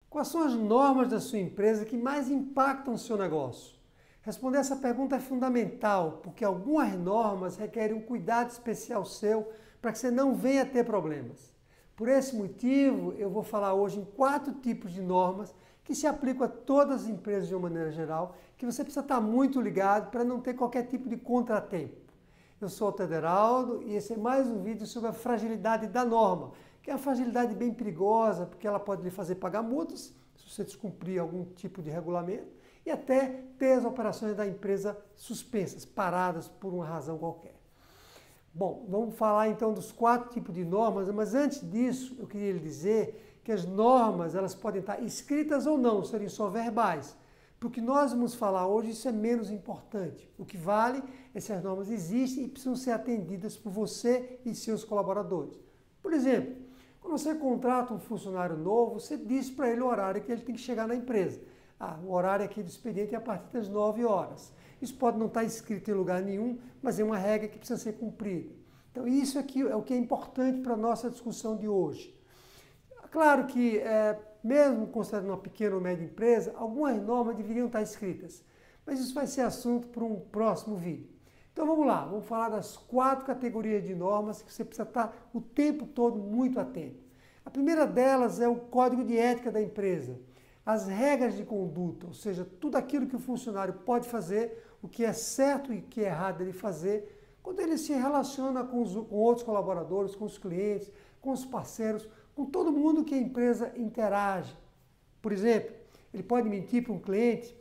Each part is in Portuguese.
Quais são as normas da sua empresa que mais impactam o seu negócio? Responder essa pergunta é fundamental, porque algumas normas requerem um cuidado especial seu para que você não venha a ter problemas. Por esse motivo, eu vou falar hoje em 4 tipos de normas que se aplicam a todas as empresas de uma maneira geral, que você precisa estar muito ligado para não ter qualquer tipo de contratempo. Eu sou o Tederaldo e esse é mais um vídeo sobre a fragilidade da norma, que é uma fragilidade bem perigosa, porque ela pode lhe fazer pagar multas, se você descumprir algum tipo de regulamento, e até ter as operações da empresa suspensas, paradas por uma razão qualquer. Bom, vamos falar então dos 4 tipos de normas, mas antes disso eu queria lhe dizer que as normas elas podem estar escritas ou não, serem só verbais. Para o que nós vamos falar hoje, isso é menos importante. O que vale é se as normas existem e precisam ser atendidas por você e seus colaboradores. Por exemplo, quando você contrata um funcionário novo, você diz para ele o horário que ele tem que chegar na empresa. O horário aqui do expediente é a partir das 9 horas. Isso pode não estar escrito em lugar nenhum, mas é uma regra que precisa ser cumprida. Então, isso aqui é o que é importante para a nossa discussão de hoje. Claro que, mesmo considerando uma pequena ou média empresa, algumas normas deveriam estar escritas. Mas isso vai ser assunto para um próximo vídeo. Então, vamos lá. Vamos falar das 4 categorias de normas que você precisa estar o tempo todo muito atento. A primeira delas é o Código de Ética da empresa. As regras de conduta, ou seja, tudo aquilo que o funcionário pode fazer, o que é certo e o que é errado ele fazer, quando ele se relaciona com outros colaboradores, com os clientes, com os parceiros, com todo mundo que a empresa interage. Por exemplo, ele pode mentir para um cliente,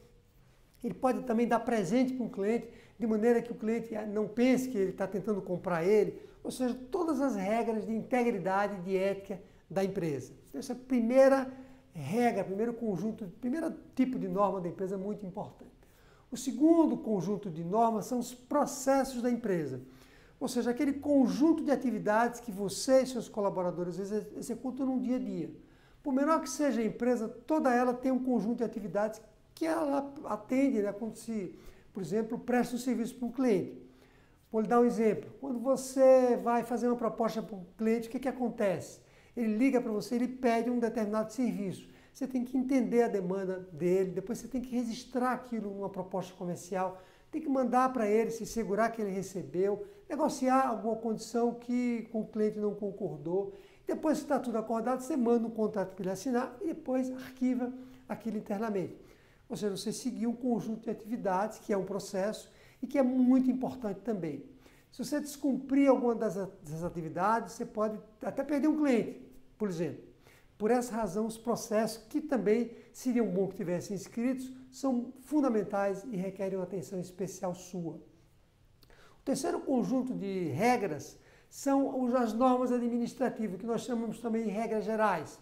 ele pode também dar presente para um cliente, de maneira que o cliente não pense que ele está tentando comprar ele, ou seja, todas as regras de integridade e de ética da empresa. Essa é a primeira regra, primeiro tipo de norma da empresa muito importante. O segundo conjunto de normas são os processos da empresa, ou seja, aquele conjunto de atividades que você e seus colaboradores executam no dia a dia. Por menor que seja a empresa, toda ela tem um conjunto de atividades que ela atende, né, quando se, por exemplo, presta um serviço para um cliente. Vou lhe dar um exemplo. Quando você vai fazer uma proposta para um cliente, o que acontece? Ele liga para você, ele pede um determinado serviço. Você tem que entender a demanda dele, depois você tem que registrar aquilo numa proposta comercial, tem que mandar para ele, se segurar que ele recebeu, negociar alguma condição que com o cliente não concordou. Depois que está tudo acordado, você manda um contrato para ele assinar e depois arquiva aquilo internamente. Ou seja, você seguiu um conjunto de atividades, que é um processo e que é muito importante também. Se você descumprir alguma dessas atividades, você pode até perder um cliente, por exemplo. Por essa razão, os processos, que também seriam bom que tivessem escritos, são fundamentais e requerem uma atenção especial sua. O terceiro conjunto de regras são as normas administrativas, que nós chamamos também de regras gerais.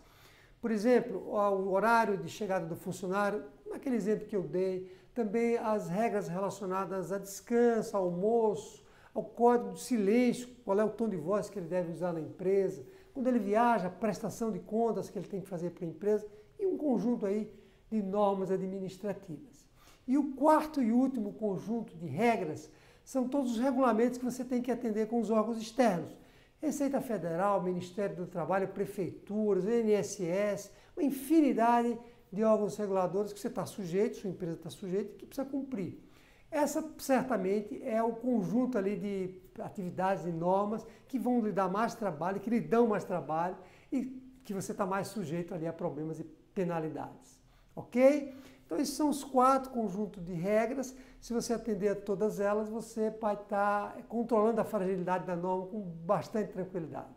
Por exemplo, o horário de chegada do funcionário, naquele exemplo que eu dei, também as regras relacionadas a descanso, almoço, ao código de silêncio, qual é o tom de voz que ele deve usar na empresa, quando ele viaja, a prestação de contas que ele tem que fazer para a empresa, e um conjunto aí de normas administrativas. E o quarto e último conjunto de regras são todos os regulamentos que você tem que atender com os órgãos externos. Receita Federal, Ministério do Trabalho, prefeituras, INSS, uma infinidade de órgãos reguladores que você está sujeito, sua empresa está sujeita e que precisa cumprir. Essa, certamente, é o conjunto ali de atividades e normas que vão lhe dar mais trabalho, que lhe dão mais trabalho e que você está mais sujeito ali a problemas e penalidades. Ok? Então, esses são os 4 conjuntos de regras. Se você atender a todas elas, você vai estar controlando a fragilidade da norma com bastante tranquilidade.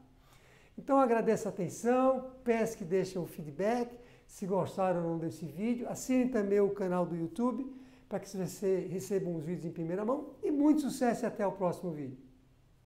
Então, agradeço a atenção, peço que deixem um feedback, se gostaram ou não desse vídeo. Assinem também o canal do YouTube, para que você receba uns vídeos em primeira mão. E muito sucesso e até o próximo vídeo.